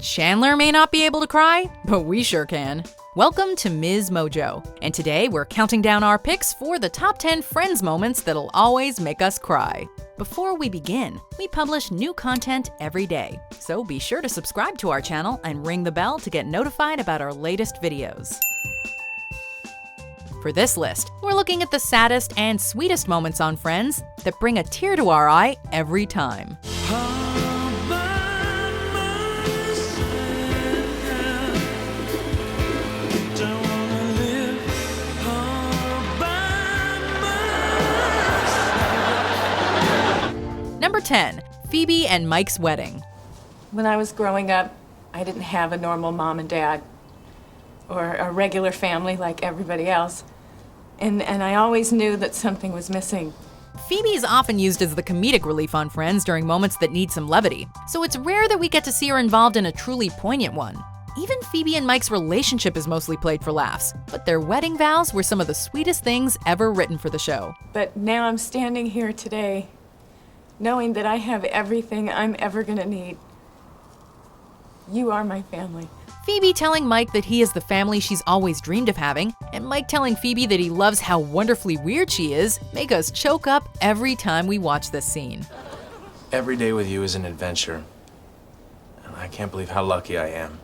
Chandler may not be able to cry, but we sure can. Welcome to MsMojo, and today we're counting down our picks for the top 10 Friends moments that'll always make us cry. Before we begin, we publish new content every day, so be sure to subscribe to our channel and ring the bell to get notified about our latest videos. For this list, we're looking at the saddest and sweetest moments on Friends that bring a tear to our eye every time. Number 10, Phoebe and Mike's wedding. When I was growing up, I didn't have a normal mom and dad or a regular family like everybody else. And I always knew that something was missing. Phoebe is often used as the comedic relief on Friends during moments that need some levity, so it's rare that we get to see her involved in a truly poignant one. Even Phoebe and Mike's relationship is mostly played for laughs, but their wedding vows were some of the sweetest things ever written for the show. But now I'm standing here today, knowing that I have everything I'm ever gonna need. You are my family. Phoebe telling Mike that he is the family she's always dreamed of having, and Mike telling Phoebe that he loves how wonderfully weird she is, make us choke up every time we watch this scene. Every day with you is an adventure, and I can't believe how lucky I am.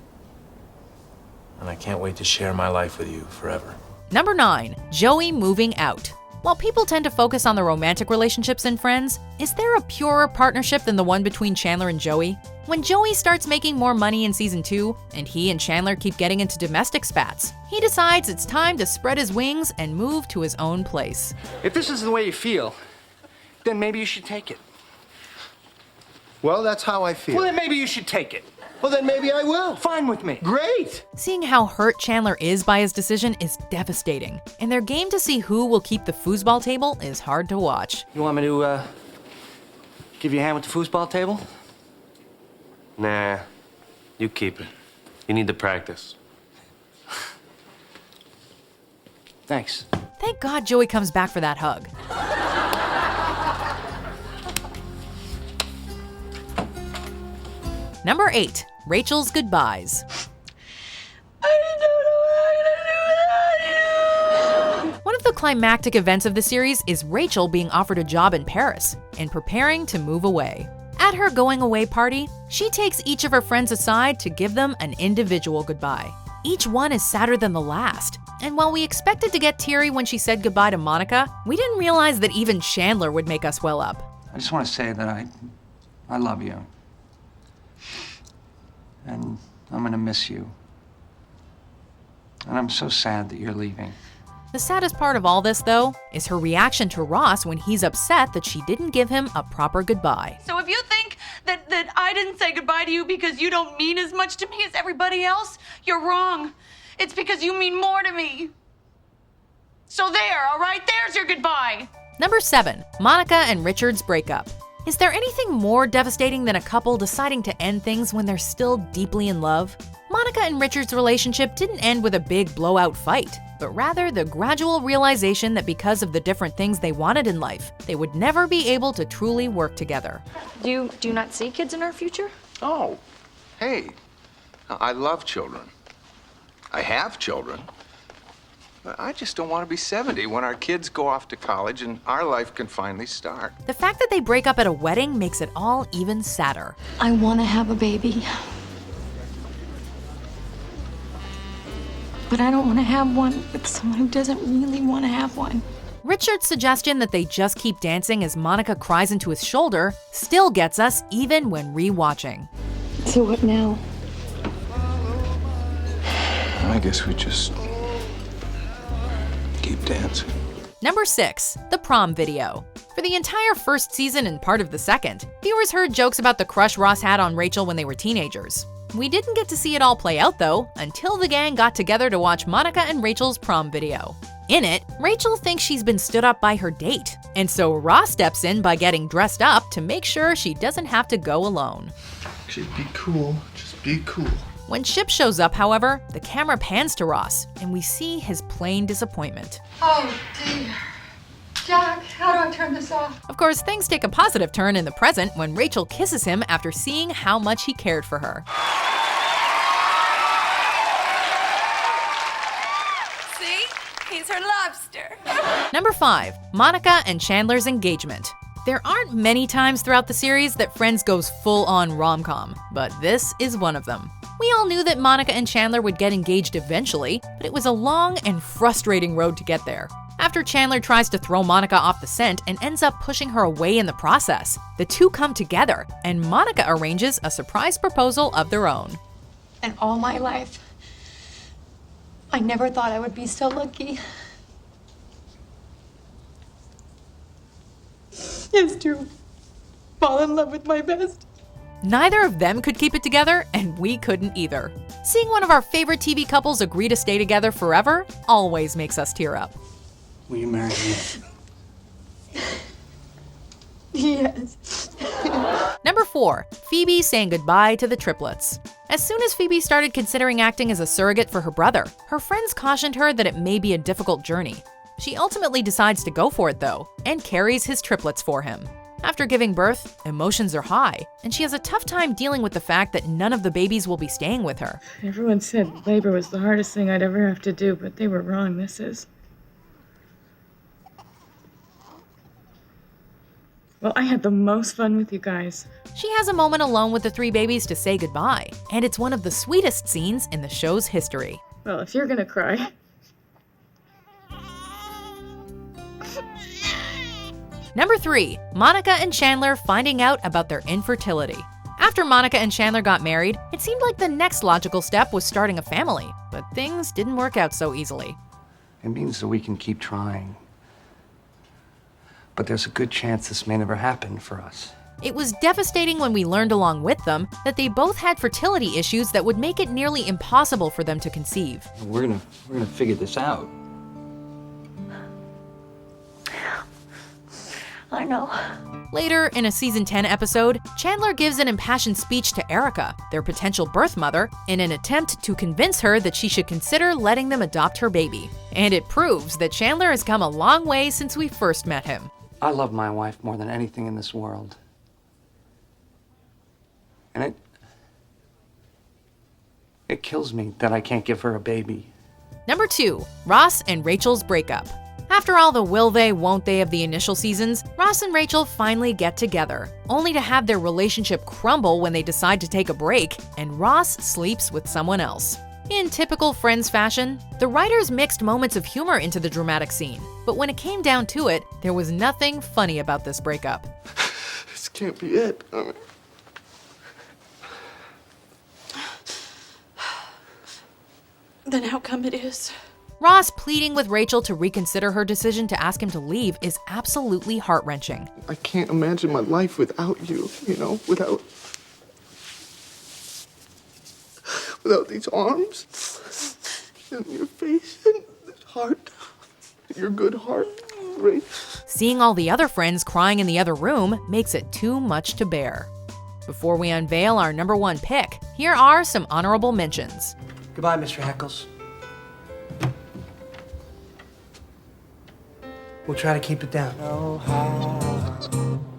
And I can't wait to share my life with you forever. Number 9, Joey moving out. While people tend to focus on the romantic relationships in Friends, is there a purer partnership than the one between Chandler and Joey? When Joey starts making more money in season 2, and he and Chandler keep getting into domestic spats, he decides it's time to spread his wings and move to his own place. If this is the way you feel, then maybe you should take it. Well, that's how I feel. Well, then maybe you should take it. Well, then maybe I will. Fine with me. Great. Seeing how hurt Chandler is by his decision is devastating, and their game to see who will keep the foosball table is hard to watch. You want me to, give you a hand with the foosball table? Nah, you keep it. You need to practice. Thanks. Thank God Joey comes back for that hug. Number 8, Rachel's goodbyes. One of the climactic events of the series is Rachel being offered a job in Paris and preparing to move away. At her going away party, she takes each of her friends aside to give them an individual goodbye. Each one is sadder than the last, and while we expected to get teary when she said goodbye to Monica, we didn't realize that even Chandler would make us well up. I just want to say that I love you. And I'm gonna miss you. And I'm so sad that you're leaving. The saddest part of all this, though, is her reaction to Ross when he's upset that she didn't give him a proper goodbye. So if you think that I didn't say goodbye to you because you don't mean as much to me as everybody else, you're wrong. It's because you mean more to me. So there, all right? There's your goodbye. Number 7, Monica and Richard's breakup. Is there anything more devastating than a couple deciding to end things when they're still deeply in love? Monica and Richard's relationship didn't end with a big blowout fight, but rather the gradual realization that because of the different things they wanted in life, they would never be able to truly work together. Do you not see kids in our future? Oh, hey, I love children. I have children. But I just don't want to be 70 when our kids go off to college and our life can finally start. The fact that they break up at a wedding makes it all even sadder. I want to have a baby. But I don't want to have one with someone who doesn't really want to have one. Richard's suggestion that they just keep dancing as Monica cries into his shoulder still gets us even when re-watching. So what now? I guess we just keep dancing. Number 6, the prom video. For the entire first season and part of the second, viewers heard jokes about the crush Ross had on Rachel when they were teenagers. We didn't get to see it all play out though, until the gang got together to watch Monica and Rachel's prom video. In it, Rachel thinks she's been stood up by her date, and so Ross steps in by getting dressed up to make sure she doesn't have to go alone. Actually, be cool. Just be cool. When Chip shows up, however, the camera pans to Ross, and we see his plain disappointment. Oh dear. Jack, how do I turn this off? Of course, things take a positive turn in the present when Rachel kisses him after seeing how much he cared for her. for lobster. Number 5, Monica and Chandler's engagement. There aren't many times throughout the series that Friends goes full-on rom-com, but this is one of them. We all knew that Monica and Chandler would get engaged eventually, but it was a long and frustrating road to get there. After Chandler tries to throw Monica off the scent and ends up pushing her away in the process, the two come together, and Monica arranges a surprise proposal of their own. And all my life, I never thought I would be so lucky. Yes, to fall in love with my best. Neither of them could keep it together, and we couldn't either. Seeing one of our favorite TV couples agree to stay together forever always makes us tear up. Will you marry me? Yes. Number 4, Phoebe saying goodbye to the Triplets. As soon as Phoebe started considering acting as a surrogate for her brother, her friends cautioned her that it may be a difficult journey. She ultimately decides to go for it though, and carries his triplets for him. After giving birth, emotions are high, and she has a tough time dealing with the fact that none of the babies will be staying with her. Everyone said labor was the hardest thing I'd ever have to do, but they were wrong. This is. Well, I had the most fun with you guys. She has a moment alone with the 3 babies to say goodbye, and it's one of the sweetest scenes in the show's history. Well, if you're gonna cry. Number 3, Monica and Chandler finding out about their infertility. After Monica and Chandler got married, it seemed like the next logical step was starting a family, but things didn't work out so easily. It means that we can keep trying. But there's a good chance this may never happen for us. It was devastating when we learned along with them that they both had fertility issues that would make it nearly impossible for them to conceive. We're gonna figure this out. I know. Later, in a season 10 episode, Chandler gives an impassioned speech to Erica, their potential birth mother, in an attempt to convince her that she should consider letting them adopt her baby. And it proves that Chandler has come a long way since we first met him. I love my wife more than anything in this world. And it kills me that I can't give her a baby. Number 2, Ross and Rachel's breakup. After all the will they, won't they of the initial seasons, Ross and Rachel finally get together, only to have their relationship crumble when they decide to take a break, and Ross sleeps with someone else. In typical Friends fashion, the writers mixed moments of humor into the dramatic scene, but when it came down to it, there was nothing funny about this breakup. This can't be it. Then how come it is? Ross pleading with Rachel to reconsider her decision to ask him to leave is absolutely heart-wrenching. I can't imagine my life without you, without these arms and your face and this heart, your good heart, right? Seeing all the other friends crying in the other room makes it too much to bear. Before we unveil our number 1 pick, here are some honorable mentions. Goodbye, Mr. Heckles. We'll try to keep it down. Know how,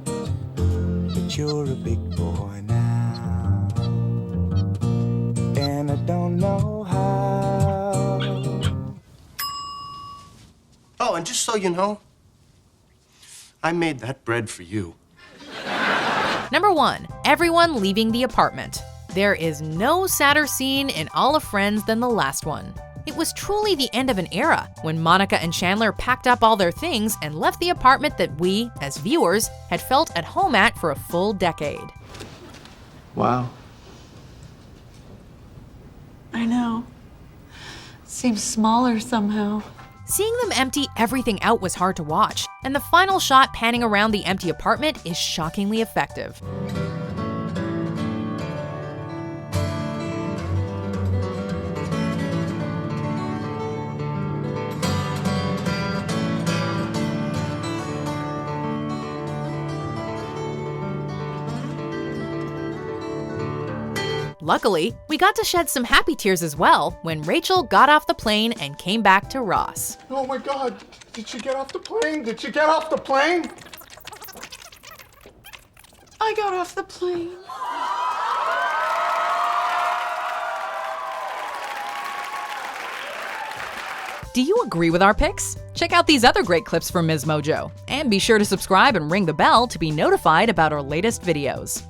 but you're a big boy now, and I don't know how. Oh, and just so you know, I made that bread for you. Number 1, everyone leaving the apartment. There is no sadder scene in all of Friends than the last one. It was truly the end of an era when Monica and Chandler packed up all their things and left the apartment that we, as viewers, had felt at home at for a full decade. Wow. I know. Seems smaller somehow. Seeing them empty everything out was hard to watch, and the final shot panning around the empty apartment is shockingly effective. Luckily, we got to shed some happy tears as well when Rachel got off the plane and came back to Ross. Oh my God, did she get off the plane? Did she get off the plane? I got off the plane. Do you agree with our picks? Check out these other great clips from MsMojo. And be sure to subscribe and ring the bell to be notified about our latest videos.